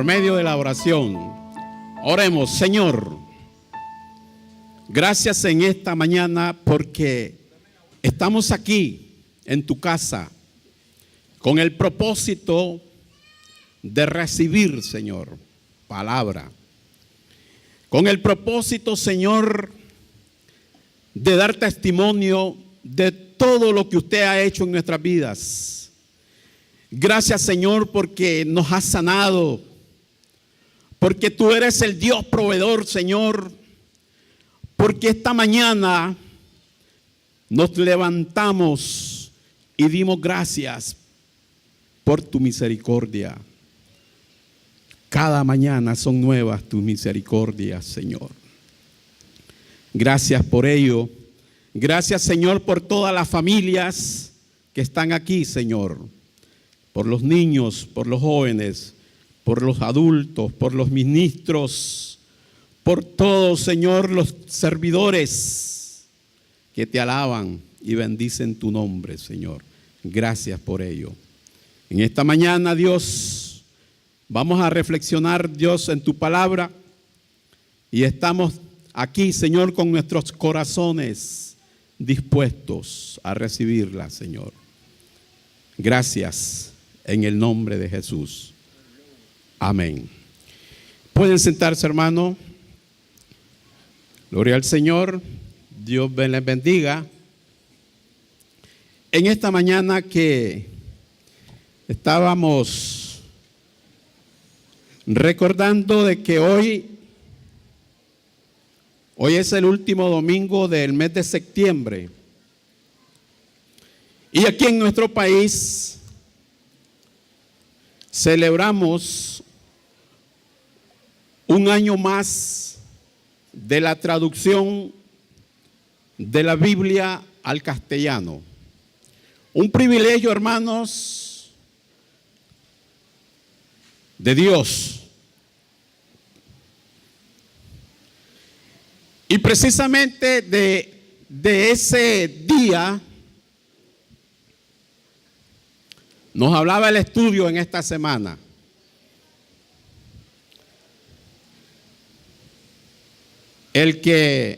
medio de la oración. Oremos. Señor, gracias en esta mañana porque estamos aquí en tu casa con el propósito de recibir, Señor, palabra. Con el propósito, Señor, de dar testimonio de todo lo que usted ha hecho en nuestras vidas. Gracias, Señor, porque nos has sanado, porque tú eres el Dios proveedor, Señor, porque esta mañana nos levantamos y dimos gracias por tu misericordia. Cada mañana son nuevas tus misericordias, Señor. Gracias por ello. Gracias, Señor, por todas las familias que están aquí, Señor. Por los niños, por los jóvenes, por los adultos, por los ministros, por todos, Señor, los servidores que te alaban y bendicen tu nombre, Señor. Gracias por ello. En esta mañana, Dios, vamos a reflexionar, Dios, en tu palabra. Y estamos aquí, Señor, con nuestros corazones dispuestos a recibirla, Señor. Gracias en el nombre de Jesús. Amén. Pueden sentarse, hermano. Gloria al Señor. Dios les bendiga. En esta mañana que estábamos recordando de que hoy es el último domingo del mes de septiembre. Y aquí en nuestro país celebramos un año más de la traducción de la Biblia al castellano. Un privilegio, hermanos, de Dios. Y precisamente de ese día nos hablaba el estudio en esta semana. El que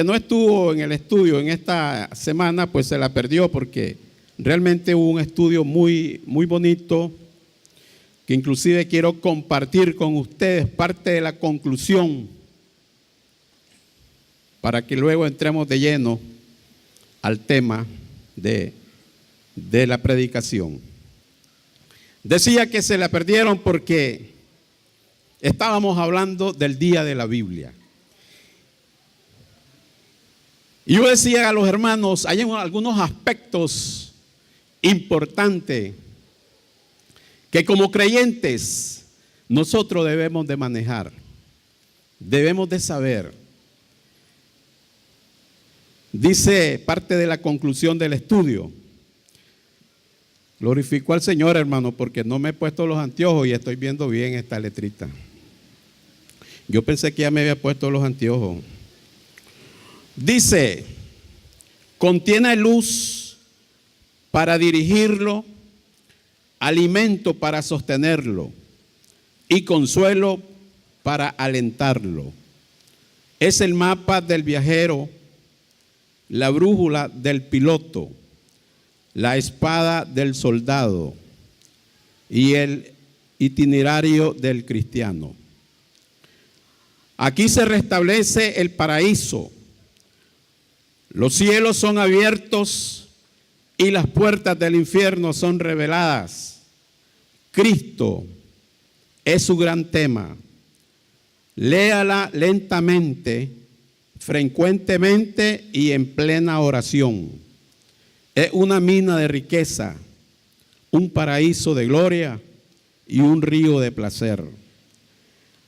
no estuvo en el estudio en esta semana, pues se la perdió, porque realmente hubo un estudio muy, muy bonito, que inclusive quiero compartir con ustedes parte de la conclusión, para que luego entremos de lleno al tema de la predicación. Decía que se la perdieron porque estábamos hablando del día de la Biblia. Y yo decía a los hermanos, hay algunos aspectos importantes que como creyentes nosotros debemos de manejar, debemos de saber. Dice parte de la conclusión del estudio. Glorifico al Señor, hermano, porque no me he puesto los anteojos y estoy viendo bien esta letrita. Yo pensé que ya me había puesto los anteojos. Dice, contiene luz para dirigirlo, alimento para sostenerlo y consuelo para alentarlo. Es el mapa del viajero, la brújula del piloto, la espada del soldado y el itinerario del cristiano. Aquí se restablece el paraíso. Los cielos son abiertos y las puertas del infierno son reveladas. Cristo es su gran tema. Léala lentamente, frecuentemente y en plena oración. Es una mina de riqueza, un paraíso de gloria y un río de placer.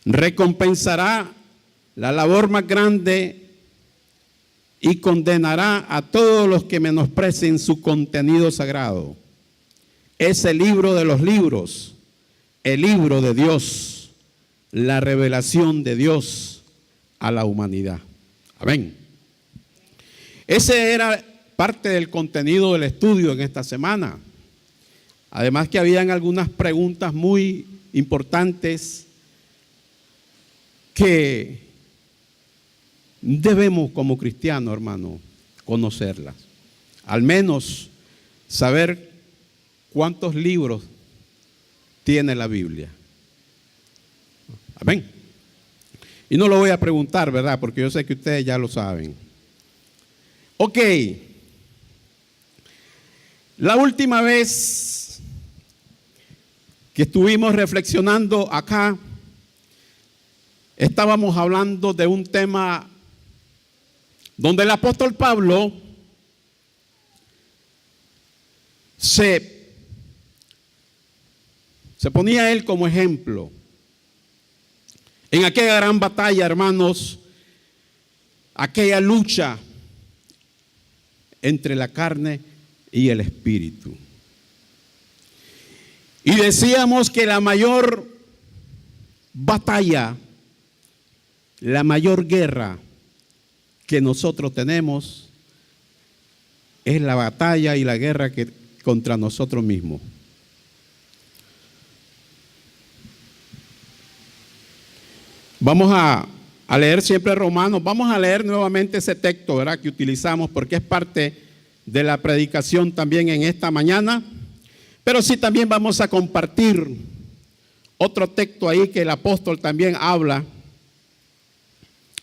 Recompensará la labor más grande y condenará a todos los que menosprecien su contenido sagrado. Es el libro de los libros, el libro de Dios, la revelación de Dios a la humanidad. Amén. Ese era parte del contenido del estudio en esta semana. Además que habían algunas preguntas muy importantes que debemos como cristianos, hermano, conocerlas. Al menos saber cuántos libros tiene la Biblia. Amén. Y no lo voy a preguntar, ¿verdad? Porque yo sé que ustedes ya lo saben. Ok. La última vez que estuvimos reflexionando acá, estábamos hablando de un tema donde el apóstol Pablo se ponía él como ejemplo. En aquella gran batalla, hermanos, aquella lucha entre la carne y el espíritu. Y decíamos que la mayor batalla, la mayor guerra que nosotros tenemos es la batalla y la guerra contra nosotros mismos. Vamos a leer siempre Romanos. Vamos a leer nuevamente ese texto, ¿verdad?, que utilizamos porque es parte de la predicación también en esta mañana. Pero sí también vamos a compartir otro texto ahí que el apóstol también habla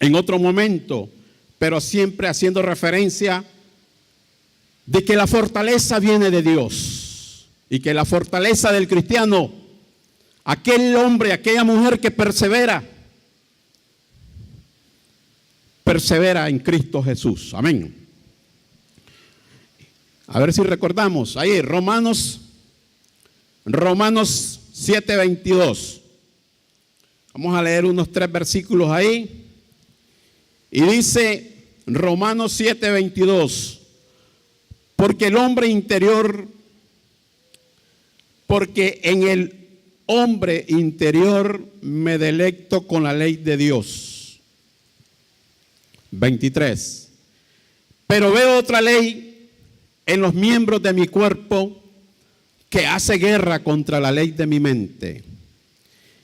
en otro momento, pero siempre haciendo referencia de que la fortaleza viene de Dios y que la fortaleza del cristiano, aquel hombre, aquella mujer que persevera en Cristo Jesús. Amén. A ver si recordamos. Ahí, Romanos 7:22. Vamos a leer unos 3 versículos ahí. Y dice Romanos 7:22. Porque en el hombre interior me delecto con la ley de Dios. 23. Pero veo otra ley en los miembros de mi cuerpo que hace guerra contra la ley de mi mente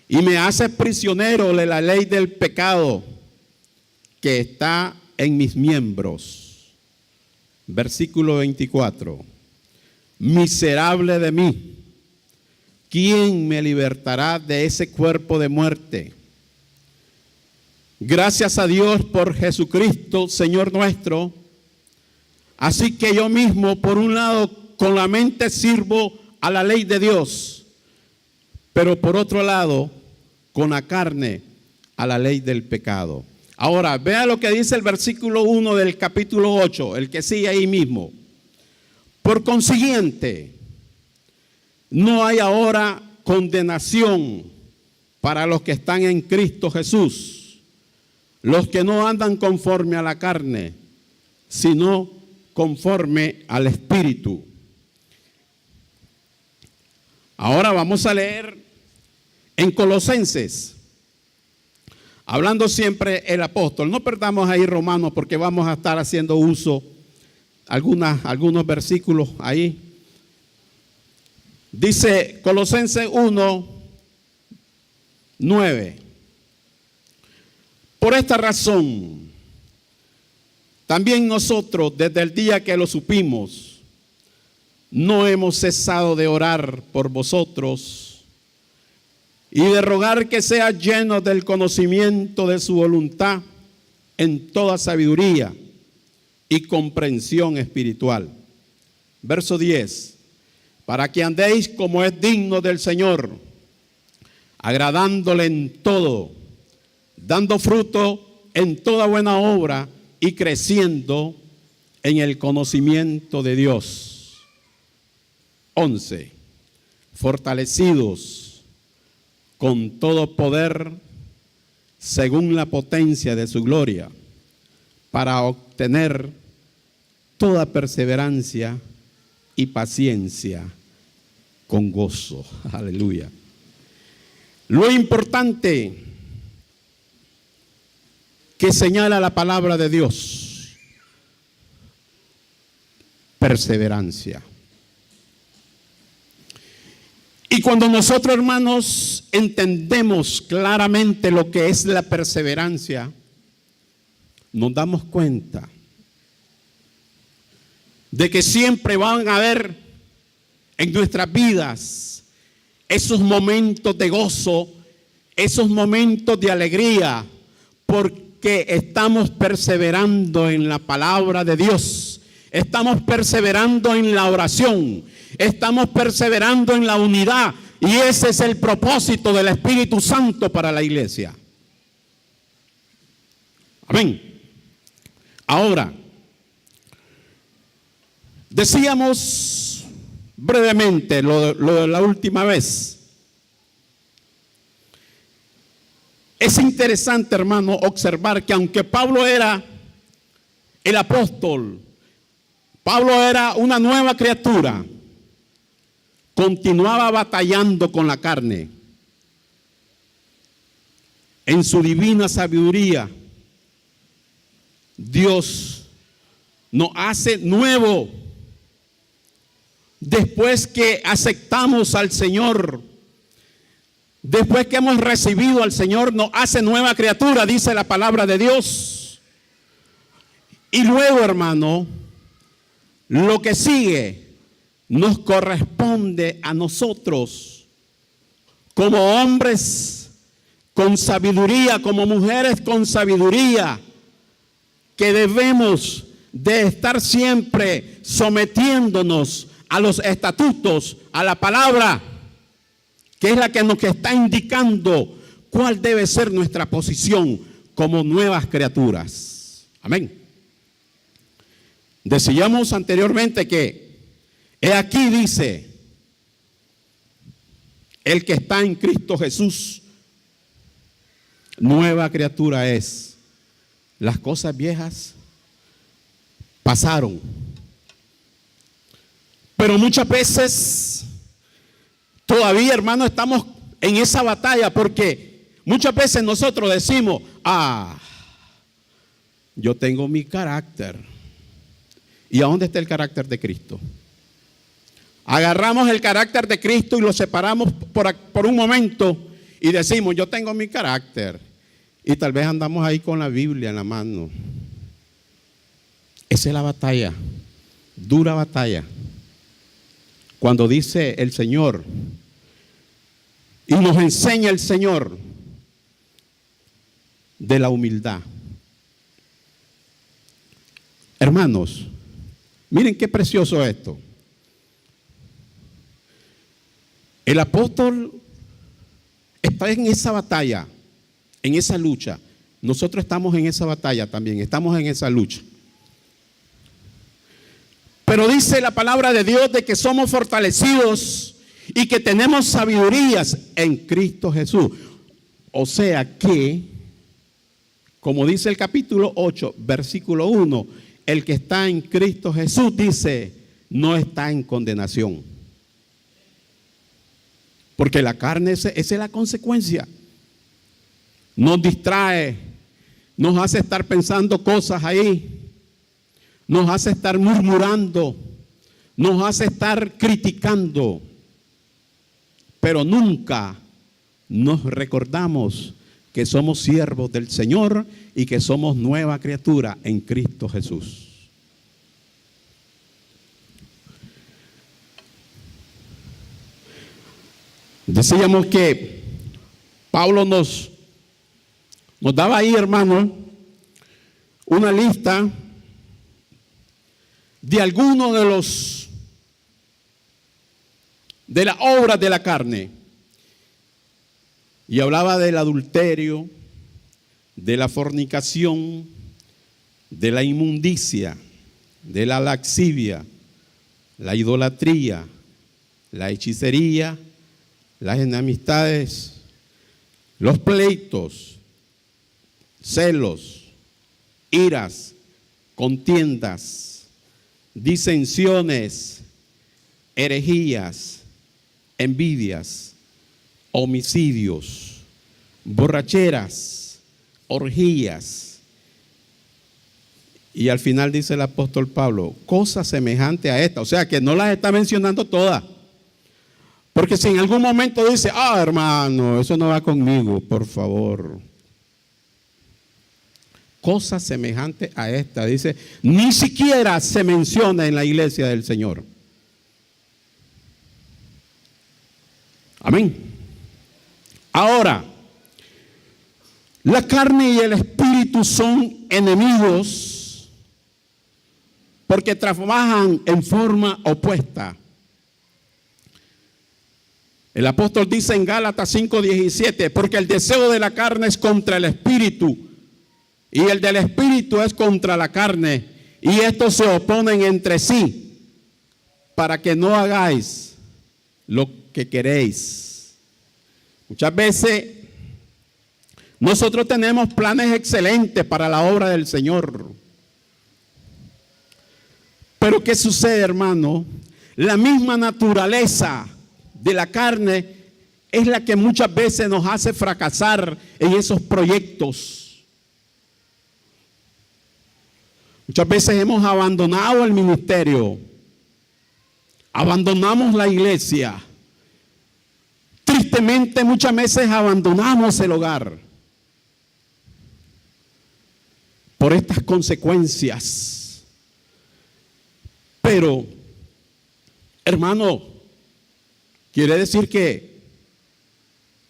y me hace prisionero de la ley del pecado que está en mis miembros. Versículo 24. Miserable de mí, ¿quién me libertará de ese cuerpo de muerte? Gracias a Dios por Jesucristo, Señor nuestro. Así que yo mismo, por un lado, con la mente sirvo a la ley de Dios, pero por otro lado, con la carne, a la ley del pecado. Ahora, vea lo que dice el versículo 1 del capítulo 8, el que sigue ahí mismo. Por consiguiente, no hay ahora condenación para los que están en Cristo Jesús, los que no andan conforme a la carne, sino conforme al Espíritu. Ahora vamos a leer en Colosenses, hablando siempre el apóstol. No perdamos ahí Romanos porque vamos a estar haciendo uso algunos versículos ahí. Dice Colosenses 1:9. Por esta razón, también nosotros, desde el día que lo supimos, no hemos cesado de orar por vosotros y de rogar que seas llenos del conocimiento de su voluntad en toda sabiduría y comprensión espiritual. Verso 10. Para que andéis como es digno del Señor, agradándole en todo, dando fruto en toda buena obra y creciendo en el conocimiento de Dios. 11. Fortalecidos con todo poder según la potencia de su gloria, para obtener toda perseverancia y paciencia con gozo. Aleluya. Lo importante que señala la palabra de Dios: perseverancia. Y cuando nosotros, hermanos, entendemos claramente lo que es la perseverancia, nos damos cuenta de que siempre van a haber en nuestras vidas esos momentos de gozo, esos momentos de alegría, porque estamos perseverando en la palabra de Dios, estamos perseverando en la oración, estamos perseverando en la unidad, y ese es el propósito del Espíritu Santo para la iglesia. Amén. Ahora, decíamos brevemente lo de la última vez. Es interesante, hermano, observar que aunque Pablo era el apóstol, Pablo era una nueva criatura, continuaba batallando con la carne. En su divina sabiduría, Dios nos hace nuevo. Después que aceptamos al Señor, después que hemos recibido al Señor, nos hace nueva criatura, dice la palabra de Dios. Y luego, hermano, lo que sigue nos corresponde a nosotros, como hombres con sabiduría, como mujeres con sabiduría, que debemos de estar siempre sometiéndonos a los estatutos, a la palabra, que es la que nos está indicando cuál debe ser nuestra posición como nuevas criaturas. Amén. Decíamos anteriormente que he aquí, dice, el que está en Cristo Jesús, nueva criatura es. Las cosas viejas pasaron. Pero muchas veces todavía, hermano, estamos en esa batalla, porque muchas veces nosotros decimos, yo tengo mi carácter. ¿Y a dónde está el carácter de Cristo? Agarramos el carácter de Cristo y lo separamos por un momento y decimos, yo tengo mi carácter. Y tal vez andamos ahí con la Biblia en la mano. Esa es la batalla, dura batalla. Cuando dice el Señor y nos enseña el Señor de la humildad. Hermanos, miren qué precioso esto. El apóstol está en esa batalla, en esa lucha. Nosotros estamos en esa batalla también, estamos en esa lucha. Pero dice la palabra de Dios de que somos fortalecidos y que tenemos sabidurías en Cristo Jesús. O sea que, como dice el capítulo 8, versículo 1, el que está en Cristo Jesús, dice, no está en condenación. Porque la carne, esa es la consecuencia. Nos distrae, nos hace estar pensando cosas ahí, nos hace estar murmurando, nos hace estar criticando, pero nunca nos recordamos que somos siervos del Señor y que somos nueva criatura en Cristo Jesús. Decíamos que Pablo nos daba ahí, hermano, una lista de algunos de las obras de la carne, y hablaba del adulterio, de la fornicación, de la inmundicia, de la lascivia, la idolatría, la hechicería, las enemistades, los pleitos, celos, iras, contiendas, disensiones, herejías, envidias, homicidios, borracheras, orgías. Y al final dice el apóstol Pablo, cosas semejantes a esta. O sea que no las está mencionando todas. Porque si en algún momento dice, hermano, eso no va conmigo, por favor. Cosa semejante a esta, dice, ni siquiera se menciona en la iglesia del Señor. Amén. Ahora, la carne y el espíritu son enemigos porque trabajan en forma opuesta. El apóstol dice en Gálatas 5:17, porque el deseo de la carne es contra el espíritu y el del espíritu es contra la carne, y estos se oponen entre sí para que no hagáis lo que queréis. Muchas veces nosotros tenemos planes excelentes para la obra del Señor. Pero ¿qué sucede, hermano? La misma naturaleza de la carne es la que muchas veces nos hace fracasar en esos proyectos. Muchas veces hemos abandonado el ministerio, abandonamos la iglesia. Tristemente muchas veces abandonamos el hogar por estas consecuencias. Pero, hermano, quiere decir que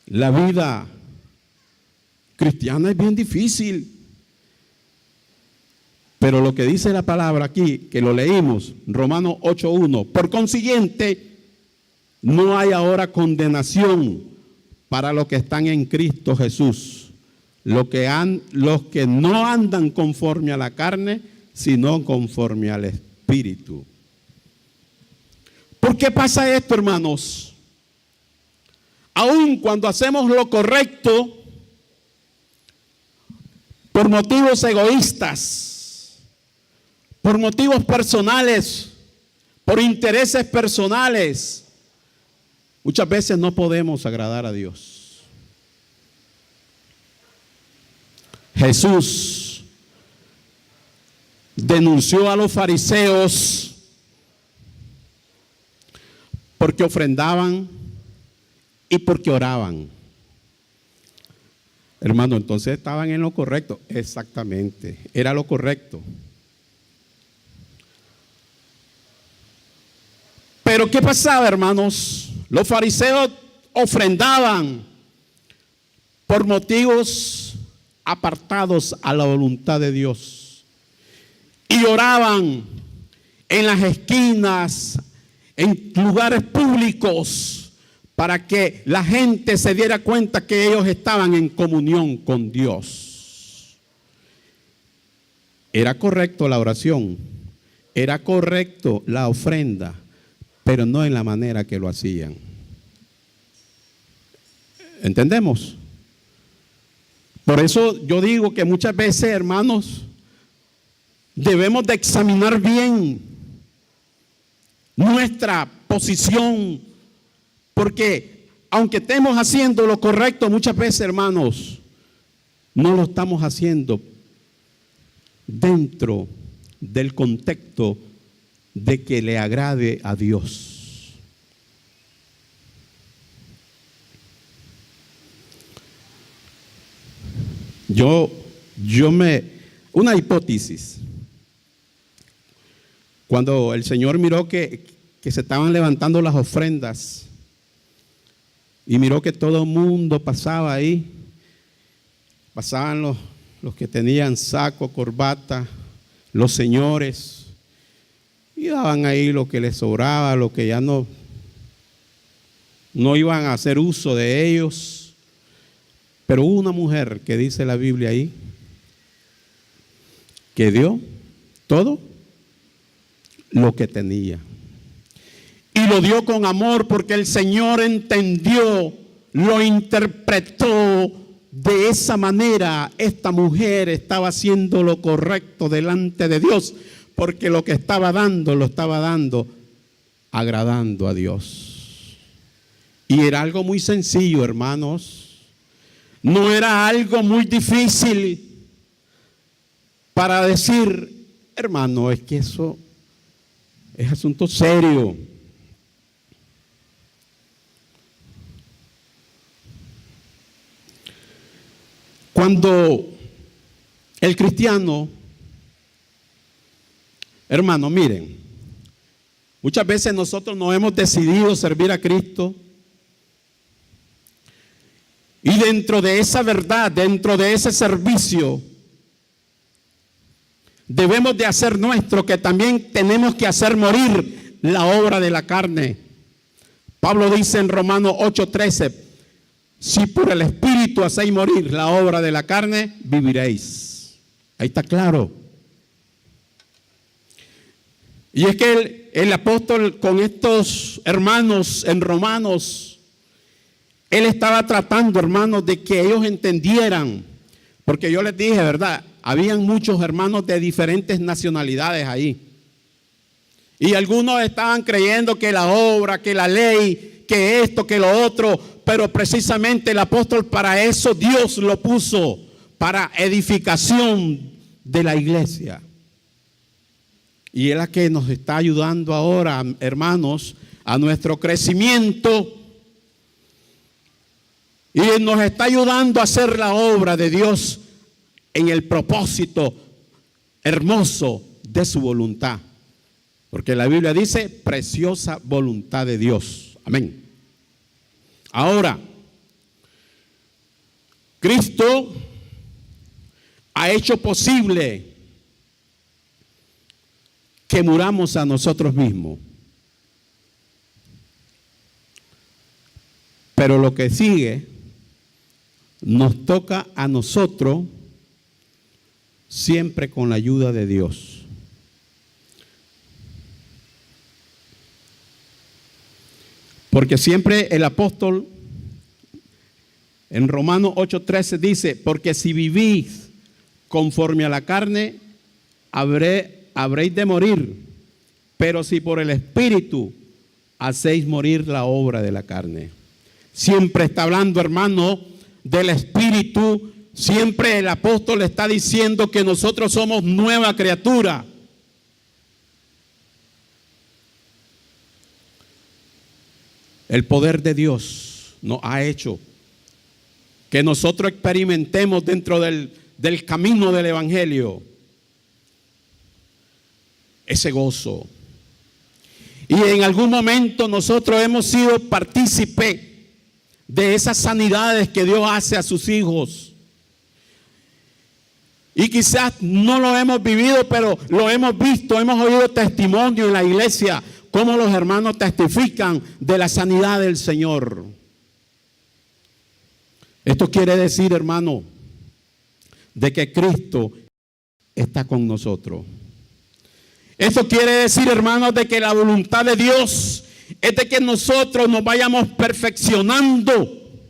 la vida cristiana es bien difícil. Pero lo que dice la palabra aquí, que lo leímos, Romanos 8:1, por consiguiente, no hay ahora condenación para los que están en Cristo Jesús, los que no andan conforme a la carne, sino conforme al Espíritu. ¿Por qué pasa esto, hermanos? Aun cuando hacemos lo correcto por motivos egoístas, por motivos personales, por intereses personales, muchas veces no podemos agradar a Dios. Jesús denunció a los fariseos porque ofrendaban y porque oraban. Hermano, entonces estaban en lo correcto. Exactamente, era lo correcto. Pero ¿qué pasaba, hermanos? Los fariseos ofrendaban por motivos apartados a la voluntad de Dios. Y oraban en las esquinas, en lugares públicos, para que la gente se diera cuenta que ellos estaban en comunión con Dios. Era correcto la oración, era correcto la ofrenda, pero no en la manera que lo hacían. ¿Entendemos? Por eso yo digo que muchas veces, hermanos, debemos de examinar bien nuestra posición, porque aunque estemos haciendo lo correcto, muchas veces, hermanos, no lo estamos haciendo dentro del contexto de que le agrade a Dios. Una hipótesis. Cuando el Señor miró que se estaban levantando las ofrendas y miró que todo el mundo pasaba ahí, pasaban los que tenían saco, corbata, los señores, y daban ahí lo que les sobraba, lo que ya no iban a hacer uso de ellos. Pero hubo una mujer que dice la Biblia ahí, que dio todo lo que tenía. Y lo dio con amor porque el Señor entendió, lo interpretó de esa manera. Esta mujer estaba haciendo lo correcto delante de Dios, porque lo que estaba dando, lo estaba dando agradando a Dios. Y era algo muy sencillo, hermanos. No era algo muy difícil para decir, hermano, es que eso es asunto serio. Cuando el cristiano, hermano, miren, muchas veces nosotros nos hemos decidido servir a Cristo y dentro de esa verdad, dentro de ese servicio, debemos de hacer nuestro que también tenemos que hacer morir la obra de la carne. Pablo dice en Romanos 8:13, si por el Espíritu hacéis morir la obra de la carne, viviréis. Ahí está claro. Y es que el apóstol con estos hermanos en Romanos, él estaba tratando, hermanos, de que ellos entendieran, porque yo les dije, ¿verdad? Habían muchos hermanos de diferentes nacionalidades ahí. Y algunos estaban creyendo que la obra, que la ley, que esto, que lo otro, pero precisamente el apóstol para eso Dios lo puso, para edificación de la iglesia. Y es la que nos está ayudando ahora, hermanos, a nuestro crecimiento. Y nos está ayudando a hacer la obra de Dios en el propósito hermoso de su voluntad. Porque la Biblia dice, preciosa voluntad de Dios. Amén. Ahora, Cristo ha hecho posible que muramos a nosotros mismos. Pero lo que sigue nos toca a nosotros siempre con la ayuda de Dios. Porque siempre el apóstol en Romanos 8:13 dice, porque si vivís conforme a la carne, habréis de morir, pero si por el Espíritu hacéis morir la obra de la carne. Siempre está hablando, hermano, del Espíritu. Siempre el apóstol está diciendo que nosotros somos nueva criatura. El poder de Dios nos ha hecho que nosotros experimentemos dentro del camino del Evangelio ese gozo. Y en algún momento nosotros hemos sido partícipes de esas sanidades que Dios hace a sus hijos. Y quizás no lo hemos vivido, pero lo hemos visto, hemos oído testimonio en la iglesia, cómo los hermanos testifican de la sanidad del Señor. Esto quiere decir, hermano, de que Cristo está con nosotros. Esto quiere decir, hermanos, de que la voluntad de Dios es de que nosotros nos vayamos perfeccionando,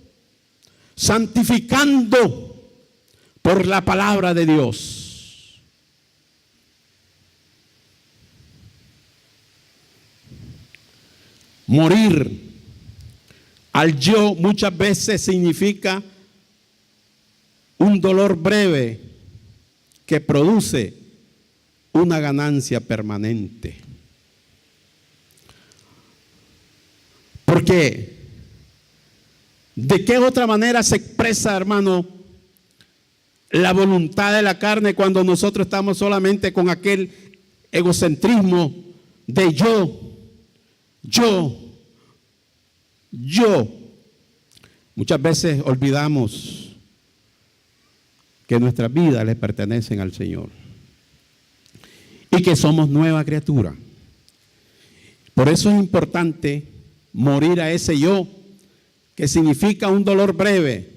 santificando por la palabra de Dios. Morir al yo muchas veces significa un dolor breve que produce una ganancia permanente. Porque ¿de qué otra manera se expresa, hermano, la voluntad de la carne cuando nosotros estamos solamente con aquel egocentrismo de yo? Muchas veces olvidamos que nuestras vidas le pertenecen al Señor y que somos nueva criatura. Por eso es importante morir a ese yo, que significa un dolor breve,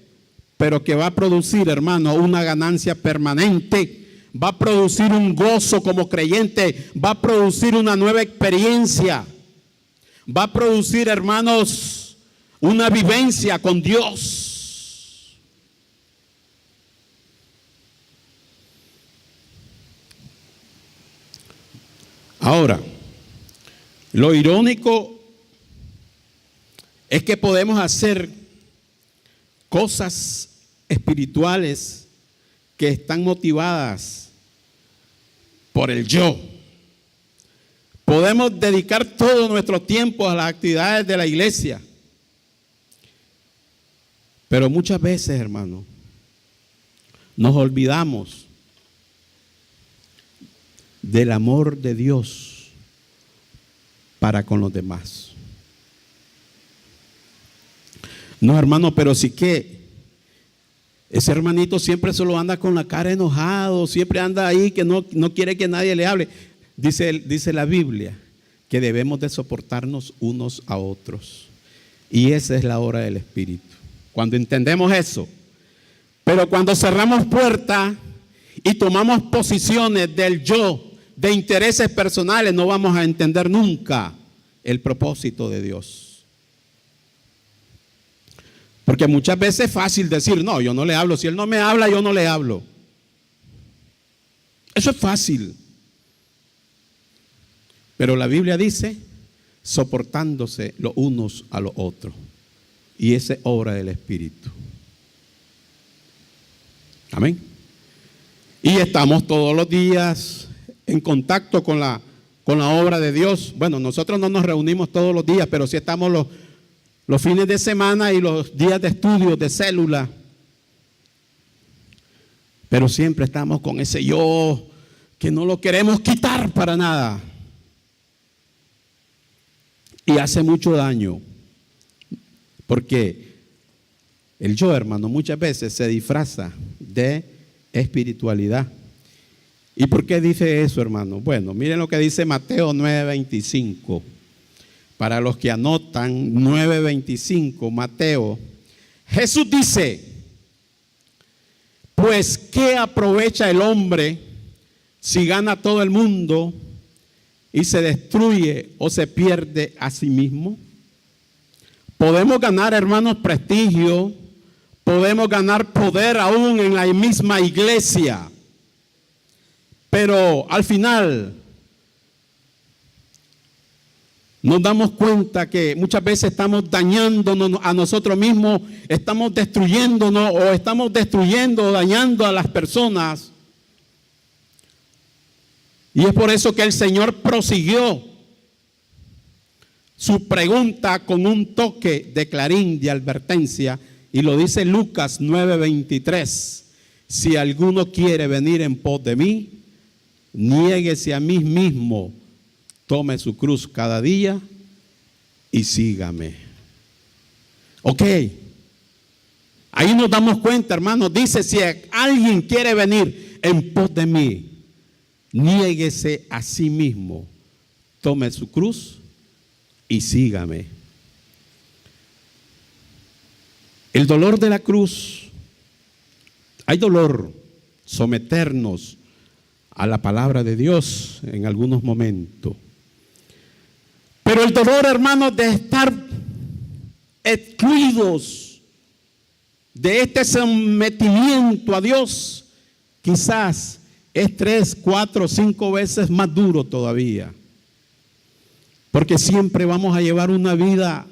pero que va a producir, hermano, una ganancia permanente, va a producir un gozo como creyente, va a producir una nueva experiencia, va a producir, hermanos, una vivencia con Dios. Ahora, lo irónico es que podemos hacer cosas espirituales que están motivadas por el yo. Podemos dedicar todo nuestro tiempo a las actividades de la iglesia. Pero muchas veces, hermano, nos olvidamos del amor de Dios para con los demás. No, hermano, pero sí que ese hermanito siempre solo anda con la cara enojado, siempre anda ahí que no quiere que nadie le hable. Dice la Biblia que debemos de soportarnos unos a otros. Y esa es la obra del Espíritu. Cuando entendemos eso. Pero cuando cerramos puertas y tomamos posiciones del yo, de intereses personales, no vamos a entender nunca el propósito de Dios. Porque muchas veces es fácil decir, no, yo no le hablo. Si él no me habla, yo no le hablo. Eso es fácil. Pero la Biblia dice, soportándose los unos a los otros. Y esa es obra del Espíritu. Amén. Y estamos todos los días en contacto con la obra de Dios. Bueno, nosotros no nos reunimos todos los días, pero sí estamos los fines de semana y los días de estudio, de célula. Pero siempre estamos con ese yo que no lo queremos quitar para nada. Y hace mucho daño. Porque el yo, hermano, muchas veces se disfraza de espiritualidad. ¿Y por qué dice eso, hermano? Bueno, miren lo que dice Mateo 9:25. Para los que anotan, 9:25, Mateo. Jesús dice, pues ¿qué aprovecha el hombre si gana todo el mundo y se destruye o se pierde a sí mismo? Podemos ganar, hermanos, prestigio, podemos ganar poder aún en la misma iglesia, pero al final nos damos cuenta que muchas veces estamos dañándonos a nosotros mismos, estamos destruyéndonos o estamos destruyendo o dañando a las personas. Y es por eso que el Señor prosiguió su pregunta con un toque de clarín, de advertencia, y lo dice Lucas 9:23. Si alguno quiere venir en pos de mí, niéguese a mí mismo, tome su cruz cada día y sígame. Ok. Ahí nos damos cuenta, hermanos. Dice, si alguien quiere venir en pos de mí, niéguese a sí mismo, tome su cruz y sígame. El dolor de la cruz, hay dolor, someternos a la palabra de Dios en algunos momentos. Pero el dolor, hermanos, de estar excluidos de este sometimiento a Dios, quizás es 3, 4, 5 veces más duro todavía. Porque siempre vamos a llevar una vida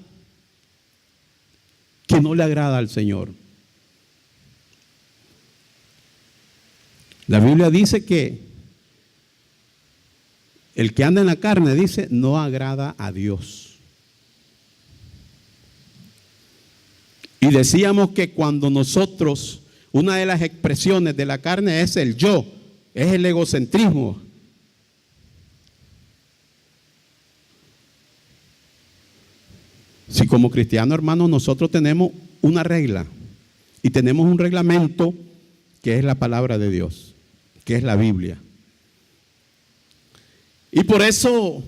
que no le agrada al Señor. La Biblia dice que el que anda en la carne, dice, no agrada a Dios. Y decíamos que cuando nosotros, una de las expresiones de la carne es el yo, es el egocentrismo. Si como cristianos, hermanos, nosotros tenemos una regla y tenemos un reglamento que es la palabra de Dios, que es la Biblia. Y por eso,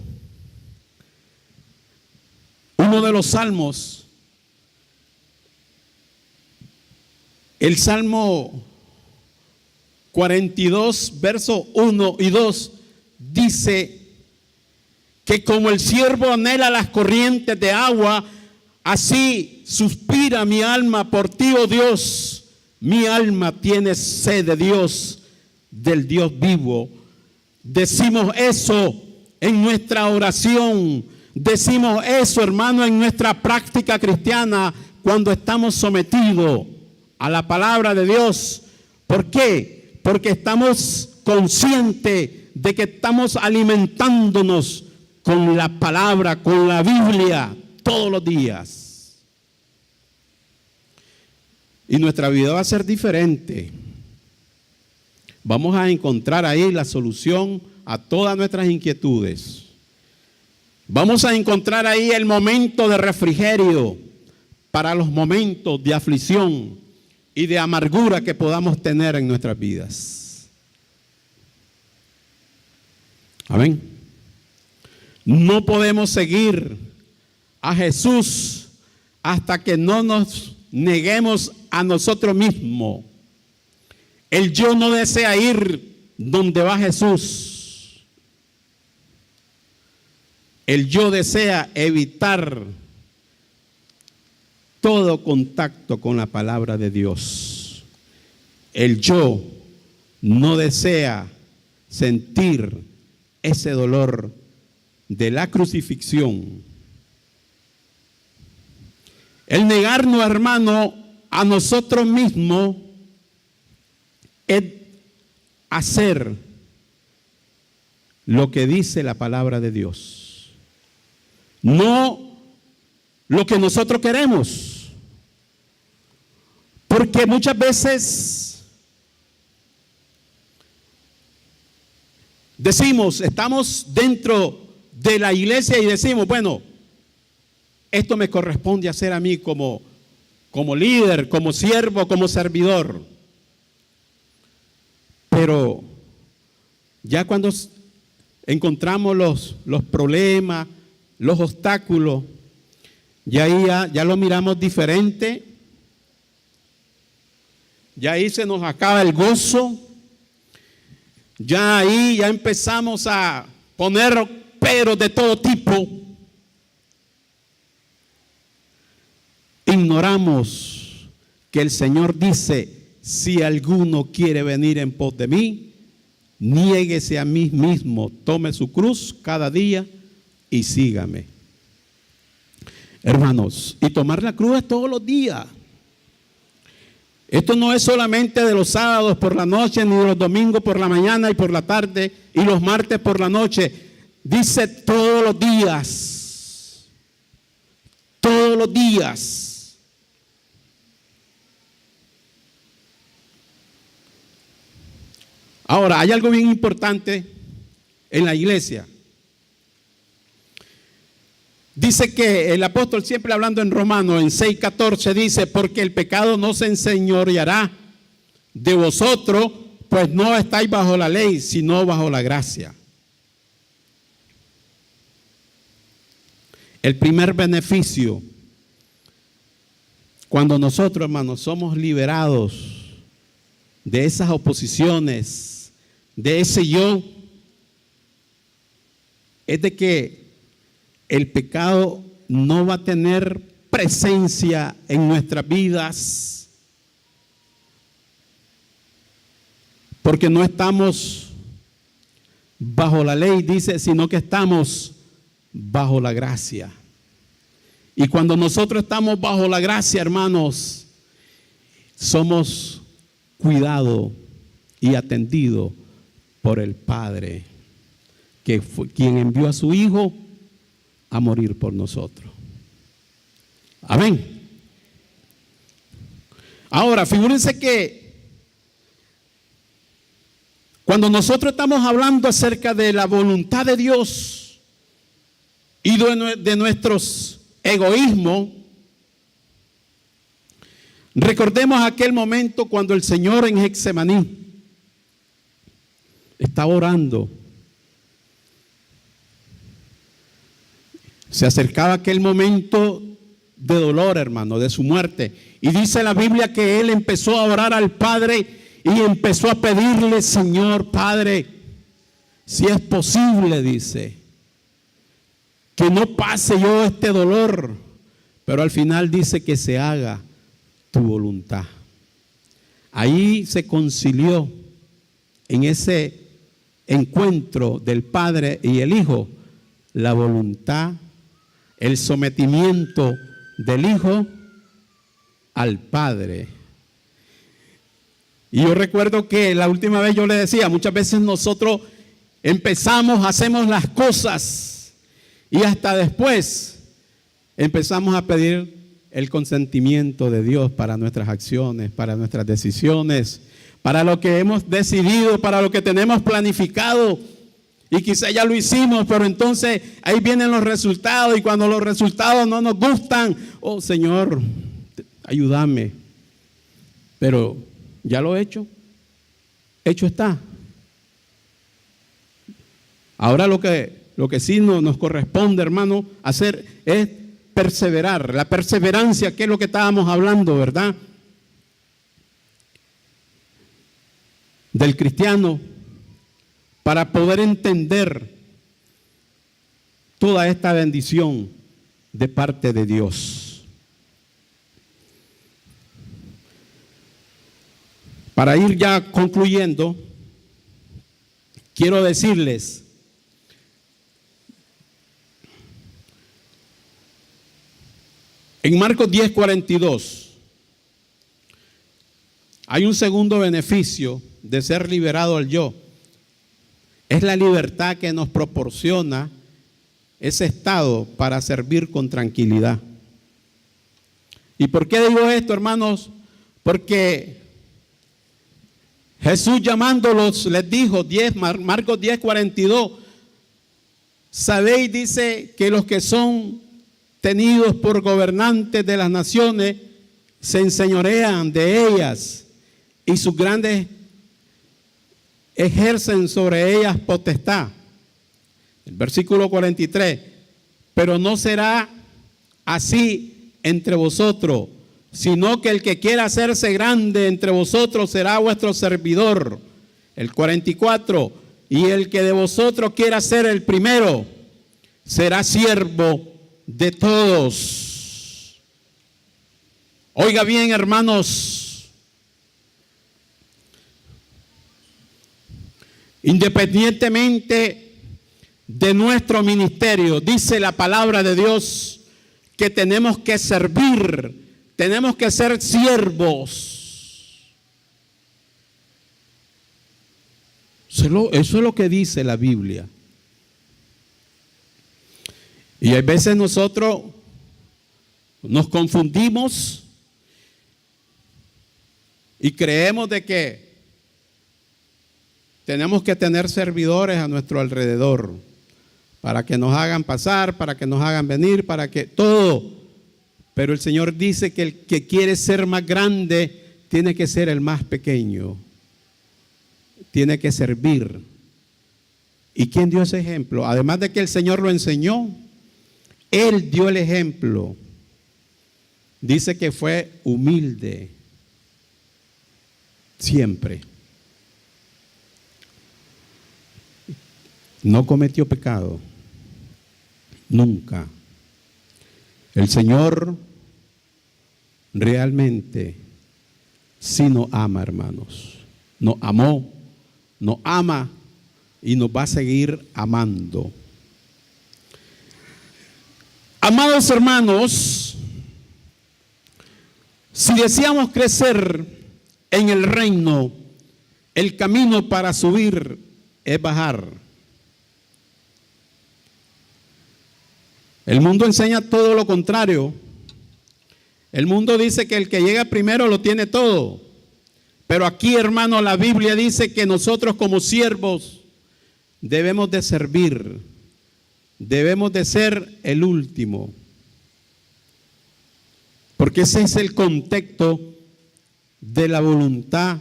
uno de los salmos, el Salmo 42, versos 1 y 2, dice que como el siervo anhela las corrientes de agua, así suspira mi alma por ti, oh Dios. Mi alma tiene sed de Dios, del Dios vivo. Decimos eso en nuestra oración, decimos eso, hermano, en nuestra práctica cristiana cuando estamos sometidos a la palabra de Dios. ¿Por qué? Porque estamos conscientes de que estamos alimentándonos con la palabra, con la Biblia, todos los días. Y nuestra vida va a ser diferente. vamos a encontrar ahí la solución a todas nuestras inquietudes. Vamos a encontrar ahí el momento de refrigerio para los momentos de aflicción y de amargura que podamos tener en nuestras vidas. Amén. No podemos seguir a Jesús hasta que no nos neguemos a nosotros mismos. El yo no desea ir donde va Jesús. El yo desea evitar todo contacto con la palabra de Dios. El yo no desea sentir ese dolor de la crucifixión. El negarnos, hermano, a nosotros mismos es hacer lo que dice la palabra de Dios. No lo que nosotros queremos. Porque muchas veces decimos, estamos dentro de la iglesia y decimos, bueno, esto me corresponde hacer a mí como líder, como siervo, como servidor. Pero ya cuando encontramos los problemas, los obstáculos, ya lo miramos diferente. Ya ahí se nos acaba el gozo. Ya ahí ya empezamos a poner peros de todo tipo. Ignoramos que el Señor dice, si alguno quiere venir en pos de mí, niéguese a mí mismo, tome su cruz cada día y sígame. Hermanos, y tomar la cruz es todos los días. Esto no es solamente de los sábados por la noche, ni de los domingos por la mañana y por la tarde, y los martes por la noche. Dice todos los días. Todos los días. Ahora, hay algo bien importante en la iglesia. Dice que el apóstol, siempre hablando en Romanos, en 6:14, dice, porque el pecado no se enseñoreará de vosotros, pues no estáis bajo la ley, sino bajo la gracia. El primer beneficio, cuando nosotros, hermanos, somos liberados de esas oposiciones, de ese yo, es de que el pecado no va a tener presencia en nuestras vidas, porque no estamos bajo la ley, dice, sino que estamos bajo la gracia. Y cuando nosotros estamos bajo la gracia, hermanos, somos cuidados y atendidos por el Padre, que fue quien envió a su Hijo a morir por nosotros. Amén. Ahora, figúrense que cuando nosotros estamos hablando acerca de la voluntad de Dios y de nuestros egoísmos, recordemos aquel momento cuando el Señor en Getsemaní estaba orando. Se acercaba aquel momento de dolor, hermano, de su muerte. Y dice la Biblia que él empezó a orar al Padre y empezó a pedirle, Señor, Padre, si es posible, dice, que no pase yo este dolor. Pero al final dice que se haga tu voluntad. Ahí se concilió en ese encuentro del Padre y el Hijo la voluntad, el sometimiento del Hijo al Padre. Y yo recuerdo que la última vez yo le decía, muchas veces nosotros empezamos, hacemos las cosas y hasta después empezamos a pedir el consentimiento de Dios para nuestras acciones, para nuestras decisiones, para lo que hemos decidido, para lo que tenemos planificado. Y quizá ya lo hicimos, pero entonces ahí vienen los resultados, y cuando los resultados no nos gustan, oh Señor, ayúdame. Pero ya lo he hecho está. Ahora lo que sí nos corresponde, hermano, hacer es perseverar. La perseverancia, que es lo que estábamos hablando, ¿verdad? Del cristiano, para poder entender toda esta bendición de parte de Dios. Para ir ya concluyendo, quiero decirles en Marcos 10:42 hay un segundo beneficio de ser liberado al yo. Es la libertad que nos proporciona ese estado para servir con tranquilidad. ¿Y por qué digo esto, hermanos? Porque Jesús, llamándolos, les dijo, Marcos 10:42, sabéis, dice, que los que son tenidos por gobernantes de las naciones se enseñorean de ellas, y sus grandes ejercen sobre ellas potestad. El versículo 43, pero no será así entre vosotros, sino que el que quiera hacerse grande entre vosotros será vuestro servidor. El 44, y el que de vosotros quiera ser el primero será siervo de todos. Oiga bien, hermanos, independientemente de nuestro ministerio, dice la palabra de Dios que tenemos que servir, tenemos que ser siervos. Eso es lo que dice la Biblia. Y a veces nosotros nos confundimos y creemos de que tenemos que tener servidores a nuestro alrededor para que nos hagan pasar, para que nos hagan venir, para que todo. Pero el Señor dice que el que quiere ser más grande tiene que ser el más pequeño. Tiene que servir. ¿Y quién dio ese ejemplo? Además de que el Señor lo enseñó, Él dio el ejemplo. Dice que fue humilde. Siempre. No cometió pecado, nunca. El Señor realmente sí nos ama, hermanos. Nos amó, nos ama y nos va a seguir amando. Amados hermanos, si deseamos crecer en el reino, el camino para subir es bajar. El mundo enseña todo lo contrario. El mundo dice que el que llega primero lo tiene todo. Pero aquí, hermano, la Biblia dice que nosotros como siervos debemos de servir. Debemos de ser el último. Porque ese es el contexto de la voluntad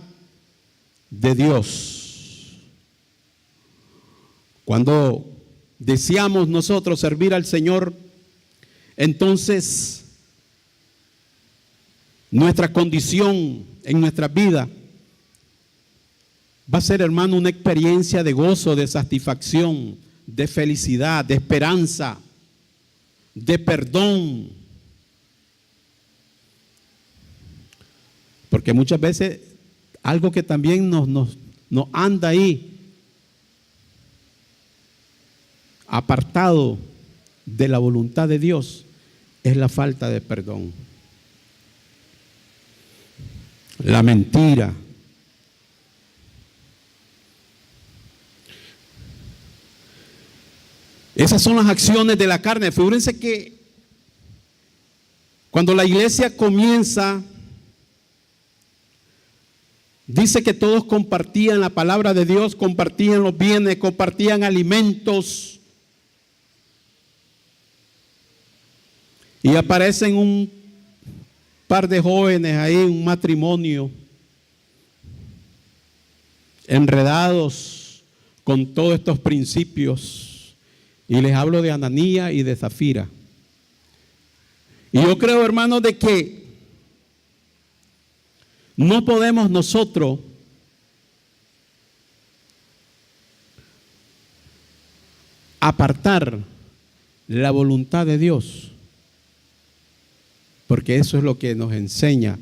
de Dios. Cuando deseamos nosotros servir al Señor, entonces nuestra condición en nuestra vida va a ser, hermano, una experiencia de gozo, de satisfacción, de felicidad, de esperanza, de perdón. Porque muchas veces algo que también nos anda ahí apartado de la voluntad de Dios es la falta de perdón, la mentira, esas son las acciones de la carne. Figúrense que cuando la iglesia comienza Dice que todos compartían la palabra de Dios, compartían los bienes, compartían alimentos. Y aparecen un par de jóvenes ahí, un matrimonio, enredados con todos estos principios. Y les hablo de Ananías y de Zafira. Y yo creo, hermanos, de que no podemos nosotros apartar la voluntad de Dios, porque eso es lo que nos enseña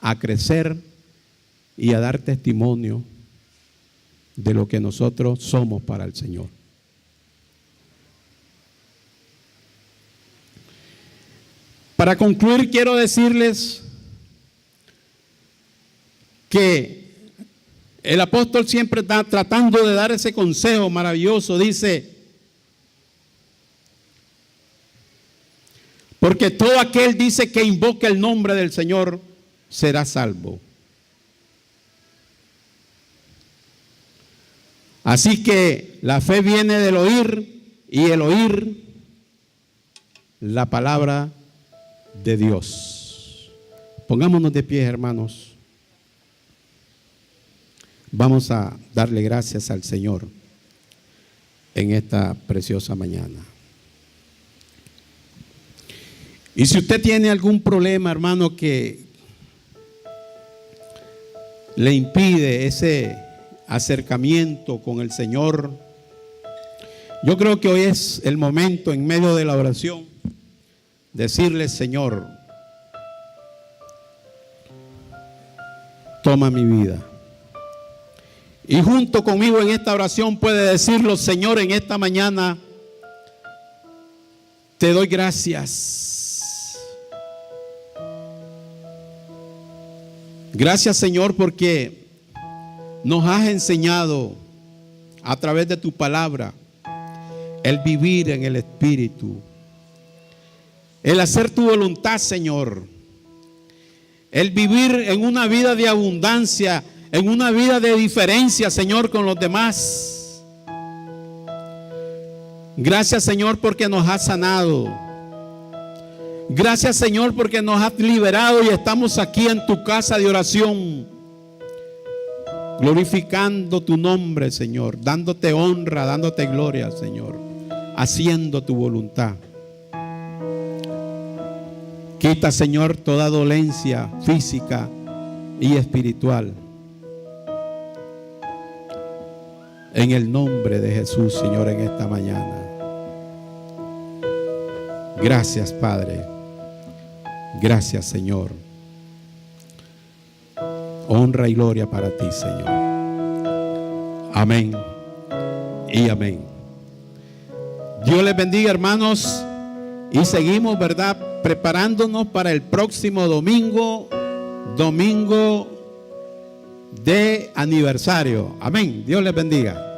a crecer y a dar testimonio de lo que nosotros somos para el Señor. Para concluir, quiero decirles que el apóstol siempre está tratando de dar ese consejo maravilloso. Dice: porque todo aquel, dice, que invoque el nombre del Señor será salvo. Así que la fe viene del oír, y el oír la palabra de Dios. Pongámonos de pie, hermanos. Vamos a darle gracias al Señor en esta preciosa mañana. Y si usted tiene algún problema, hermano, que le impide ese acercamiento con el Señor, yo creo que hoy es el momento, en medio de la oración, decirle: Señor, toma mi vida. Y junto conmigo en esta oración puede decirlo: Señor, en esta mañana te doy gracias. Gracias, Señor, porque nos has enseñado a través de tu palabra el vivir en el Espíritu, el hacer tu voluntad, Señor, el vivir en una vida de abundancia, en una vida de diferencia, Señor, con los demás. Gracias, Señor, porque nos has sanado. Gracias, Señor, porque nos has liberado y estamos aquí en tu casa de oración, glorificando tu nombre, Señor, dándote honra, dándote gloria, Señor, haciendo tu voluntad. Quita, Señor, toda dolencia física y espiritual. En el nombre de Jesús, Señor, en esta mañana. Gracias, Padre. Gracias, Señor. Honra y gloria para ti, Señor. Amén y amén. Dios les bendiga, hermanos. Y seguimos, ¿verdad?, preparándonos para el próximo domingo de aniversario. Amén. Dios les bendiga.